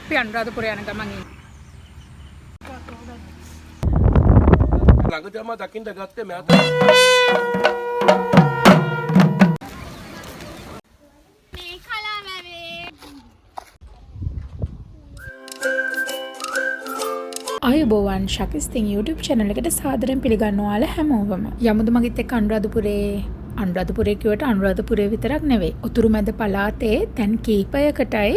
අපි අනුරාධපුර යන ගමන් ඉන්නේ. ළඟදම දකින්න ගත්තේ මෑත. මේ කලාවැවේ අයබෝවන් ශකිස්තින් YouTube channel එකට සාදරයෙන් පිළිගන්නවා ඔයාලා හැමෝම. යමුද මගිත් එක්ක අනුරාධපුරේ කිව්වට අනුරාධපුරේ විතරක් නෙවෙයි. උතුරු මැද පළාතේ තැන් කීපයකටයි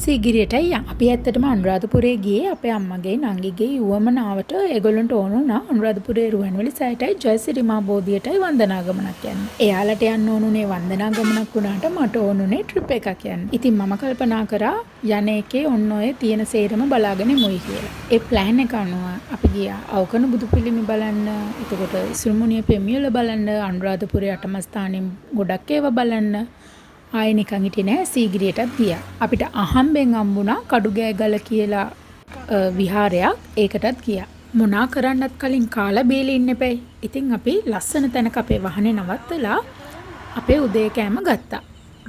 සීගිරියටයි යන්. අපි ඇත්තටම අනුරාධපුරේ ගියේ අපේ අම්මගේ නංගිගේ යුවමනාවට ඒගොල්ලන්ට ඕන වුණා අනුරාධපුරේ රුවන්වැලි සෑයටයි ජයසිරි මා බෝධියටයි වන්දනා ගමනක් යන්න. එයාලට යන්න ඕනුනේ වන්දනා ගමනක් වුණාට මට ඕනුනේ ට්‍රිප් එකක් යන්න. ඉතින් මම කල්පනා කරා යන එකේ ඔන්න ඔය තියෙන සේරම බලාගෙන ඉමුයි කියලා. ඒ ප්ලෑන් එක අනුව අපි ගියා අවකන බුදු පිළිම බලන්න, එතකොට ඉසුරුමුණිය පෙමියොල බලන්න, අනුරාධපුරේ අටමස්ථානෙන් ගොඩක් ඒවා බලන්න. ආයෙ නිකන් හිටියේ නෑ සීගිරියටත් ගියා. අපිට අහම්බෙන් හම්බුණා කඩුගෑගල කියලා විහාරයක්. ඒකටත් ගියා. මොනා කරන්නත් කලින් කාලා බීලා ඉන්න එපැයි. ඉතින් අපි ලස්සන තැනක අපේ වාහනේ නවත්තලා අපේ උදේ කෑම ගත්තා.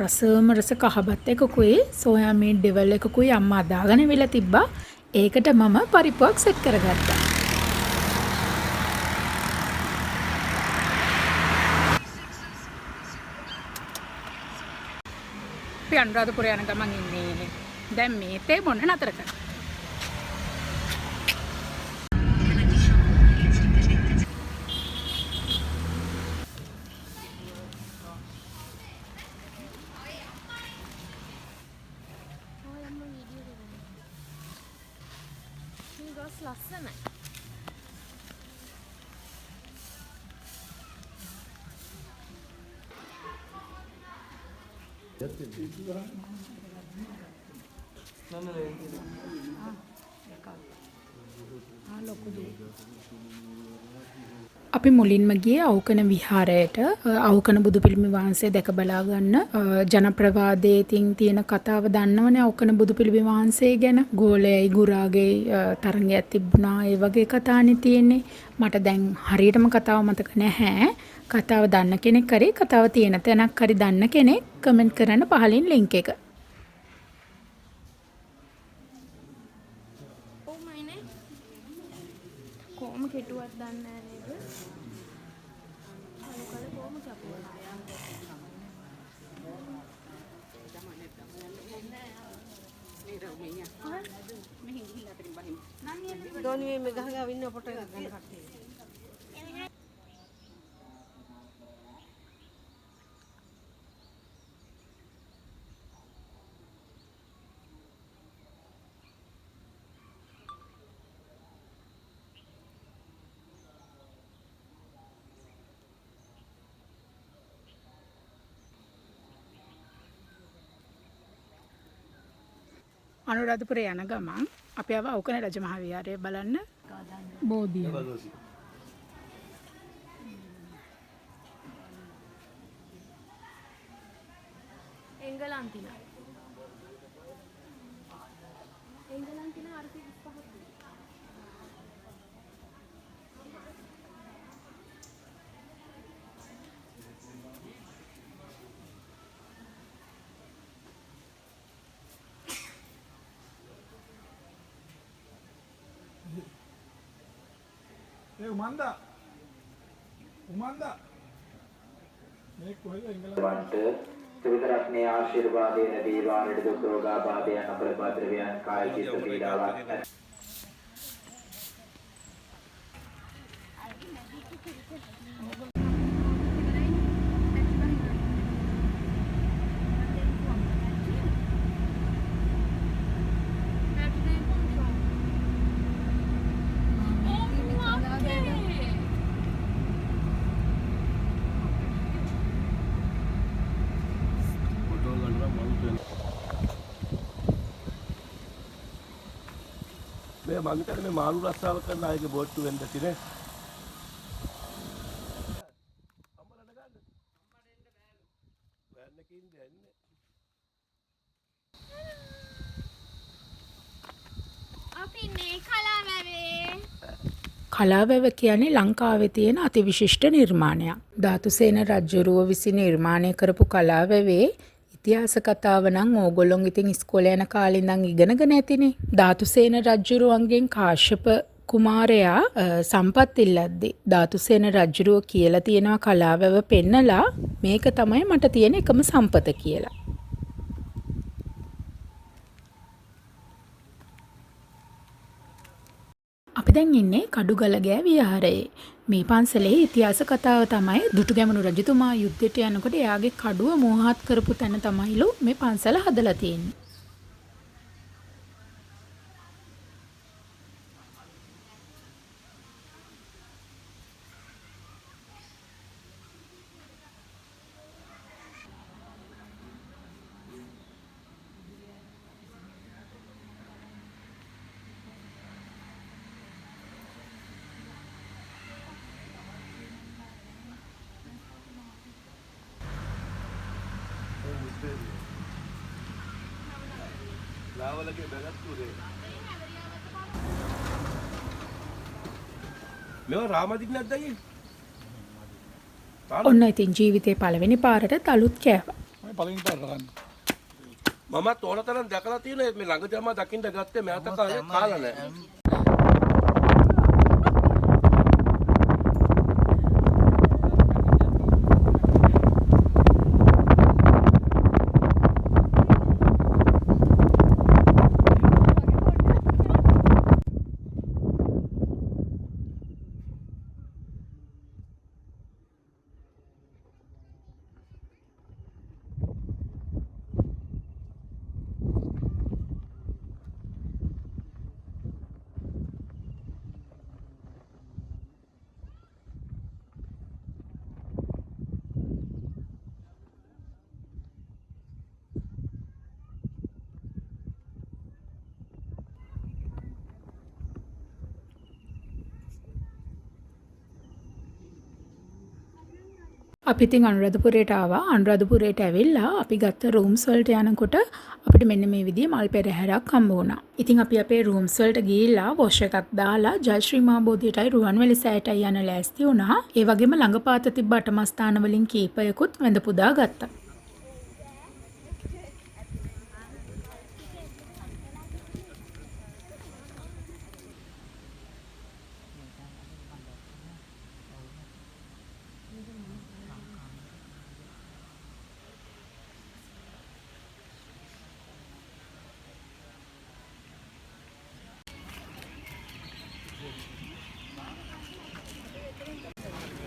රසම රස කහබත් එකකුයි සෝයා මීට් ඩෙවල් එකකුයි අම්මා දාගෙන විලා තිබ්බා. ඒකට මම පරිප්පුවක් සෙට් කරගත්තා. අපි අනුරාධපුර යන ගමන් ඉන්නේ. දැන් මේ තේ බොන්න නතර කරා. මේ ගස් ලස්සනයි. අපි මුලින්ම ගියේ අවකන විහාරයට. අවකන බුදු පිළිම වහන්සේ දැක බලා ගන්න. ජනප්‍රවාදයේ තියෙන කතාව දන්නවනේ අවකන බුදු පිළිම වහන්සේ ගැන. ගෝලයයි ගුරාගේ තරංගයක් තිබුණා. ඒ වගේ කතානේ තියෙන්නේ. මට දැන් හරියටම කතාව මතක නැහැ. කතාව දන්න කෙනෙක් හරි කතාව තියෙන තැනක් හරි දන්න කෙනෙක් කමෙන්ට් කරන්න පහලින් ලින්ක් එක. ඕමයිනේ. කොහොම කෙටුවක් දන්නේ නැහැ නේද? අලුකල කොහොම කැපුවා? දෝනියේ මේ ගහගා ඉන්න ෆොටෝ එකක් ගන්න කට්ටිය. අනුරාධපුරේ යන ගමන් අපි ආව අවකන රජමහා විහාරය බලන්න. බෝධිය. එංගලන්තින අර්ථ 25ක්. උමන්දා මේ කොහෙද එංගලන්තේ වන්ට ත්‍රිවිධරත්නයේ ආශිර්වාදයෙන් දීවානට දුක් රෝගාබාධයන් අපරපද්‍රවයන් කාය චිත්ත පීඩාවන් මේ මං හිතන්නේ මේ මාළු රස්සාව කරන අයගේ බෝට්ටු වෙන්න තිනේ. අම්මලට ගන්න. වෑන් එකේ ඉන්නේ යන්නේ. අපි මේ කලාවැවේ කලාවැව කියන්නේ ලංකාවේ තියෙන අතිවිශිෂ්ට නිර්මාණයක්. ධාතුසේන රජුරුව විසින් නිර්මාණය කරපු කලාවැවේ ඉතිහාස කතාව නම් ඕගොල්ලොන් ඉතින් ඉස්කෝලේ යන කාලේ ඉඳන් ඉගෙනගෙන ඇතිනේ. ධාතුසේන රජුරුවන්ගෙන් කාශ්‍යප කුමාරයා සම්පත් ඉල්ලද්දී ධාතුසේන රජුරුව කියලා තියෙනවා කලාවැව පෙන්නලා මේක තමයි මට තියෙන එකම සම්පත කියලා. අපි දැන් ඉන්නේ කඩුගලගෑ විහාරයේ. මේ පන්සලේ ඉතිහාස කතාව තමයි දුටුගැමුණු රජතුමා යුද්ධයට යනකොට එයාගේ කඩුව මෝහත් කරපු තැන තමයිලු මේ පන්සල හදලා තියෙන්නේ. මේවා රාමදික් නැද්ද අයියේ? ඔන්න ඉතින් ජීවිතේ පළවෙනි පාරට අලුත් කෑවා. මම පළවෙනි පාර ගන්න. මමත් ඕන තරම් දැකලා තියෙනවා මේ ළඟදීම දකින්න ගත්තේ මෑත කාලේ කාලා නැහැ. අපි ඉතින් අනුරාධපුරයට ආවා. අනුරාධපුරයට ඇවිල්ලා අපි ගත්ත රූම්ස් වලට යනකොට අපිට මෙන්න මේ විදිහේ මල් පෙරහැරක් හම්බ වුණා. ඉතින් අපි අපේ රූම්ස් වලට ගිහිල්ලා වොෂ් එකක් දාලා ජයශ්‍රී මහා බෝධියටයි රුවන්වැලි සෑයටයි යන ලෑස්ති වුණා. ඒ වගේම ළඟපාත තිබ්බ අටමස්ථාන වලින් කීපයකුත් වැඳ පුදා ගත්තා.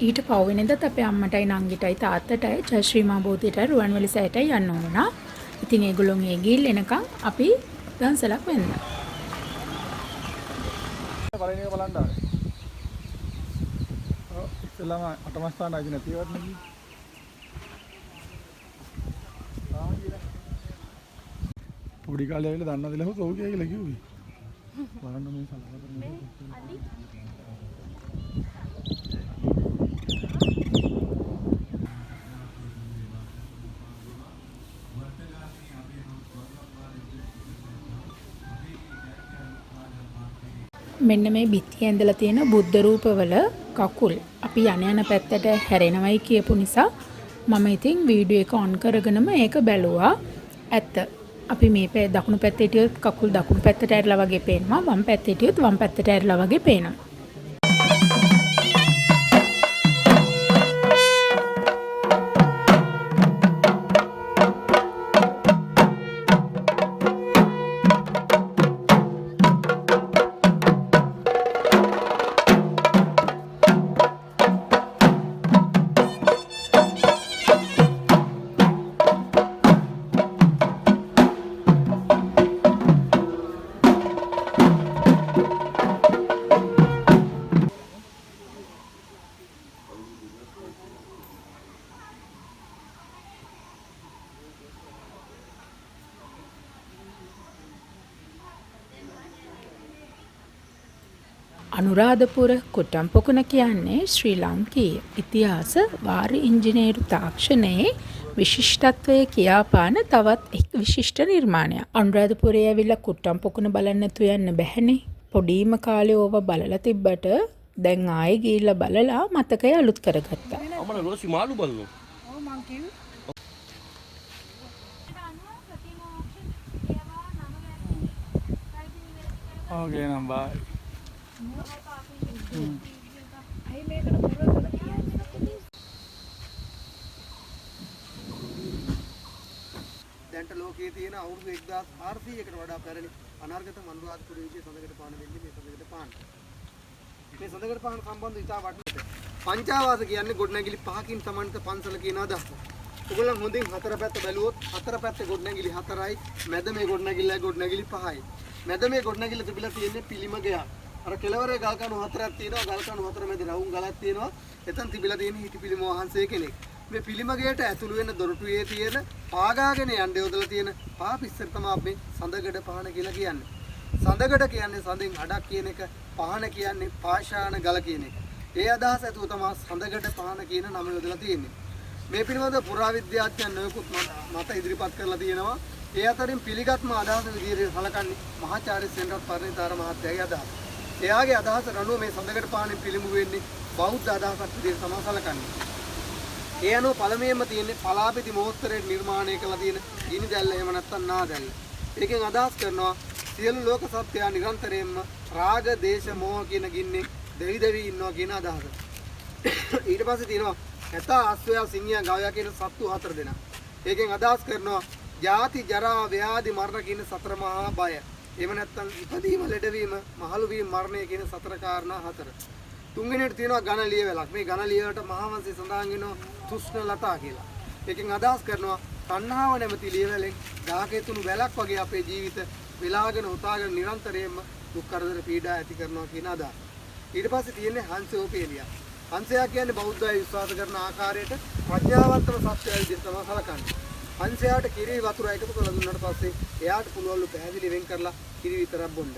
ඊට පවුවෙනිදත් අපේ අම්මටයි නංගිටයි තාත්තටයි ජයශ්‍රී මහා බෝධියටයි රුවන්වැලි සෑයටයි යන්න ඕනා. ඉතින් ඒගොල්ලොන් ඒ ගිහින් එනකන් අපි දන්සලක් වෙන්නා. පළවෙනි එක බලන්න ආවේ. ඔව් ඉස්සෙල්ලාම අටමස්ථාන ආදී නැතිවත් නෙමෙයි. පොඩි කාලේ ඇවිල්ලා දන්නවද ලහුත් ඔව් කියලා කිව්වේ. බලන්න මේ සලකපරනේ. මෙන්න මේ බිත්තියේ ඇඳලා තියෙන බුද්ධ රූපවල කකුල් අපි යන පැත්තට හැරෙනවයි කියපු නිසා මම ඉතින් වීඩියෝ එක ඔන් කරගෙනම ඒක බැලුවා. ඇත්ත අපි මේ දකුණු පැත්තේ හිටියොත් කකුල් දකුණු පැත්තට ඇරලා වගේ පේනවා. වම් පැත්තේ හිටියොත් වම් පැත්තට ඇරලා වගේ පේනවා. අනුරාධපුර කුට්ටම්පොකුණ කියන්නේ ශ්‍රී ලාංකීය ඉතිහාස වාරි ඉංජිනේරු තාක්ෂණයේ විශිෂ්ටත්වය කියාපාන තවත් එක් විශිෂ්ට නිර්මාණයක්. අනුරාධපුරයේ ඇවිල්ලා කුට්ටම්පොකුණ බලන්න නැතු යන්න බැහැනේ. පොඩීම කාලේ ඕව බලලා තිබ්බට දැන් ආයේ ගිහිල්ලා බලලා මතකය අලුත් කරගත්තා. අමල රෝසි මාළු බලනවා. ඔව් මං කිව්වේ. ඕකේ නම් බයි. දැන්ට ලෝකයේ තියෙන අවුරුදු 1400කට වඩා පැරණි අනර්ගත මනුරාධපුර විජේ සඳකඩ පාන වෙන්නේ මේ සඳකඩ පාන. මේ සඳකඩ පාන සම්බන්ධ ඉතා වටිනා පංචාවාස කියන්නේ ගොඩනැගිලි පහකින් සමන්විත පන්සල කියන අදහස. ඔයගොල්ලන් හොඳින් හතර පැත්ත බැලුවොත් හතර පැත්තේ ගොඩනැගිලි හතරයි, මැද මේ ගොඩනැගිලි පහයි. මැද මේ ගොඩනැගිල්ල තිබිලා තියෙන්නේ පිළිම ගයක්. අර කෙළවරේ ගල් කණු හතරක් තියෙනවා, ගල් කණු හතර මැද රවුම් ගලක් තියෙනවා. එතන තිබිලා තියෙන හිටි පිළිම වහන්සේ කෙනෙක්. මේ පිළිම ගයට ඇතුළු වෙන දොරටුවේ තියෙන පාගාගෙන යන්න යොදලා තියෙන පා පිස්සර තමයි අපි සඳගඩ පහන කියලා කියන්නේ. සඳගඩ කියන්නේ සඳෙන් අඩක් කියන එක, පහන කියන්නේ පාෂාණ ගල කියන එක. ඒ අදහස ඇතුව තමයි සඳගඩ පහන කියන නම යොදලා තියෙන්නේ. මේ පිළිබඳව පුරාවිද්‍යාඥයන් නොයෙකුත් මත ඉදිරිපත් කරලා තියෙනවා. ඒ අතරින් පිළිගත්ම අදහස විදිහට සලකන්නේ මහාචාර්ය සෙන්රත් පරිණිතාර මහත්තයාගේ අදහස. එයාගේ අදහස රණුව මේ සඳගඩ පහනේ පිළිඹු වෙන්නේ බෞද්ධ අදහසක් විදිහට තමයි සලකන්නේ. ඒ අනුව පළමුවෙන්ම තියෙන්නේ පලාපිති මෝස්තරේ නිර්මාණය කළ තියෙන ගිනි දැල්ල එහෙම නැත්නම් නා දැල්ල. ඒකෙන් අදහස් කරනවා සියලු ලෝක සත්‍යය නිරන්තරයෙන්ම රාග, දේශ, මෝහ කියන ගින්නේ දෙවි ඉන්නවා කියන අදහස. ඊට පස්සේ තියෙනවා ඇතා, අශ්වයා, සිංහයා, ගවයා කියන සත්තු 4 දෙනා. ඒකෙන් අදහස් කරනවා ජාති, ජරා, ව්‍යාධි, මරණ කියන 4 මහා බය. එහෙම නැත්නම් ඉපදීම, ලෙඩවීම, මහලු වීම, මරණය කියන 4 කාරණා 4. තුන්වෙනියට තියෙනවා ඝන ලියවැලක්. මේ ඝන ලියවලට මහාවංශයේ සඳහන් වෙනවා තුෂ්ණ ලතා කියලා. ඒකෙන් අදහස් කරනවා තණ්හාව නැමැති ලියවැලෙන් ගහකෙතුණු වැලක් වගේ අපේ ජීවිත විලාගෙන උතාගෙන නිරන්තරයෙන්ම දුක් කරදර පීඩා ඇති කරනවා කියන අදහස. ඊට පස්සේ තියෙන්නේ හංසෝපේලිය. හංසයා කියන්නේ බෞද්ධය විශ්වාස කරන ආකාරයට ප්‍රඥාවන්තම සත්‍යය විදිහට තමයි සලකන්නේ. හංසයාට කිරි වතුර එකතු කරලා දුන්නාට පස්සේ එයාට පුළුවන්ලු පැහැදිලි වෙන් කරලා කිරි විතරක් බොන්න.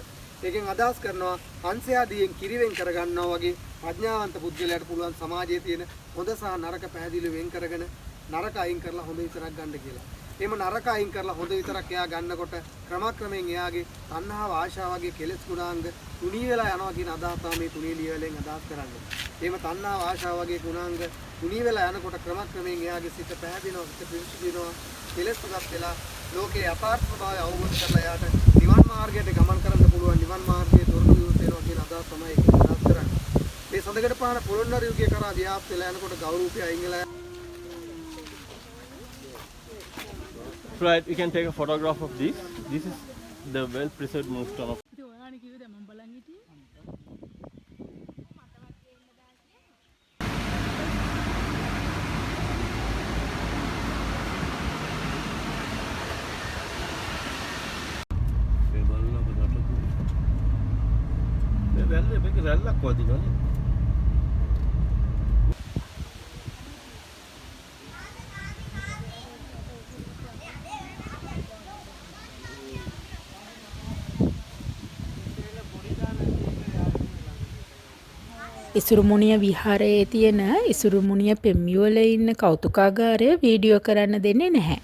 ඒකෙන් අදහස් කරනවා හංසයා දියෙන් කිරි වෙන් කරගන්නවා වගේ ප්‍රඥාවන්ත පුද්ගලයාට පුළුවන් සමාජයේ තියෙන හොඳ සහ නරක පැහැදිලි වෙන් කරගෙන නරක අයින් කරලා හොඳ විතරක් ගන්න කියලා. එහෙම නරක අයින් කරලා හොඳ විතරක් එයා ගන්නකොට ක්‍රමක්‍රමයෙන් එයාගේ තණ්හාව, ආශාව වගේ කෙලෙස් ගුණාංග තුනී වෙලා යනවා කියන අදහස තමයි මේ තුනී ලියවලෙන් අදහස් කරන්නේ. එහෙම තණ්හාව, ආශාව වගේ ගුණාංග තුනී වෙලා යනකොට ක්‍රමක්‍රමයෙන් එයාගේ සිත පැහැදිනවා, සිත පිරිසිදුනවා, කෙලෙස් සුගත වෙලා ලෝකේ යථාර්ථ ස්වභාවය අවබෝධ කරලා යාට නිවන් මාර්ගයට ගමන් කරන්න පුළුවන්, නිවන් මාර්ගයේ දොරටු විවෘත වෙනවා කියන අදහස තමයි ඒක අදහස් කරන්නේ. මේ සඳකඩ පාන පොළොන්නරු යුගයේ කරා ව්‍යාප්ත වෙලා යනකොට ගෞරූපය අයින් වෙලා Right, we can take a photograph of this. This is the well preserved moonstone of Isurumuniya විහාරයේ තියෙන ඉසුරුමුණිය පෙම්යුවල ඉන්න කෞතුකාගාරය වීඩියෝ කරන්න දෙන්නේ නැහැ.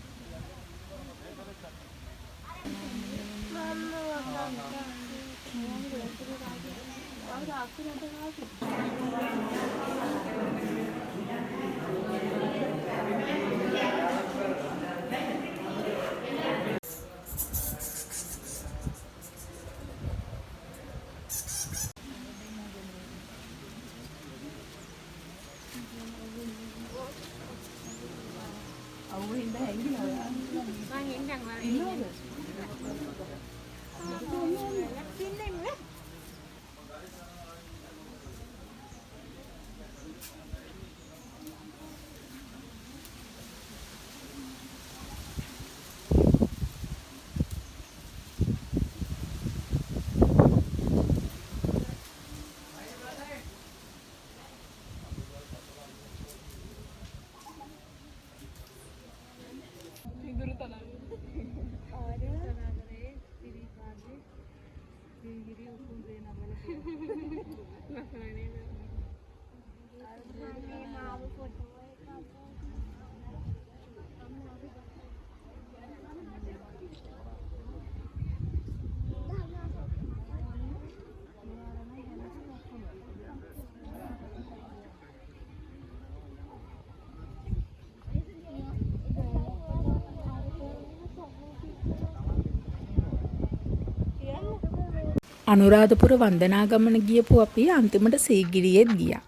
අනුරාධපුර වන්දනාගමන ගියපු අපි අන්තිමට සීගිරියෙත් ගියා.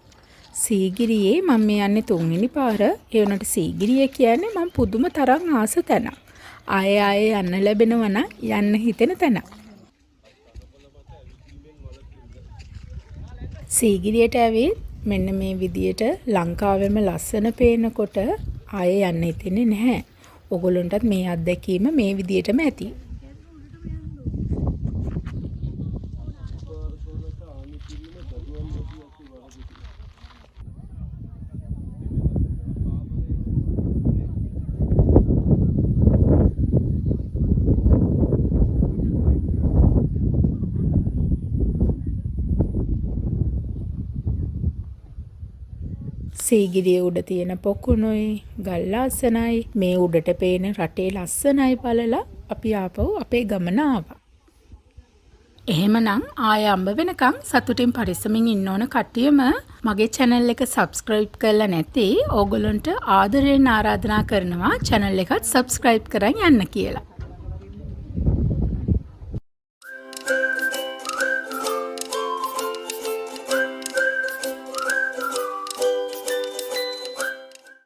සීගිරියේ මම මේ යන්නේ 3 වෙනි පාර. ඒ වුණාට සීගිරිය කියන්නේ මම පුදුම තරම් ආස තැනක්. ආයේ යන්න ලැබෙනවා නම් යන්න හිතෙන තැනක්. සීගිරියට ඇවිත් මෙන්න මේ විදියට ලංකාවෙම ලස්සන පේනකොට ආයේ යන්න හිතෙන්නේ නැහැ. ඔයගොල්ලන්ටත් මේ අත්දැකීම මේ විදියටම ඇති. සීගිරිය උඩ තියෙන පොකුණුයි ගල් ආසනයි මේ උඩට පේන රටේ ලස්සනයි බලලා අපි ආපහු අපේ ගමන ආවා. එහෙමනම් ආය අම්බ වෙනකන් සතුටින් පරිස්සමින් ඉන්න ඕන කට්ටියම මගේ channel එක subscribe කරලා නැති ඕගොල්ලන්ට ආදරයෙන් ආරාධනා කරනවා channel එකත් subscribe කරන් යන්න කියලා.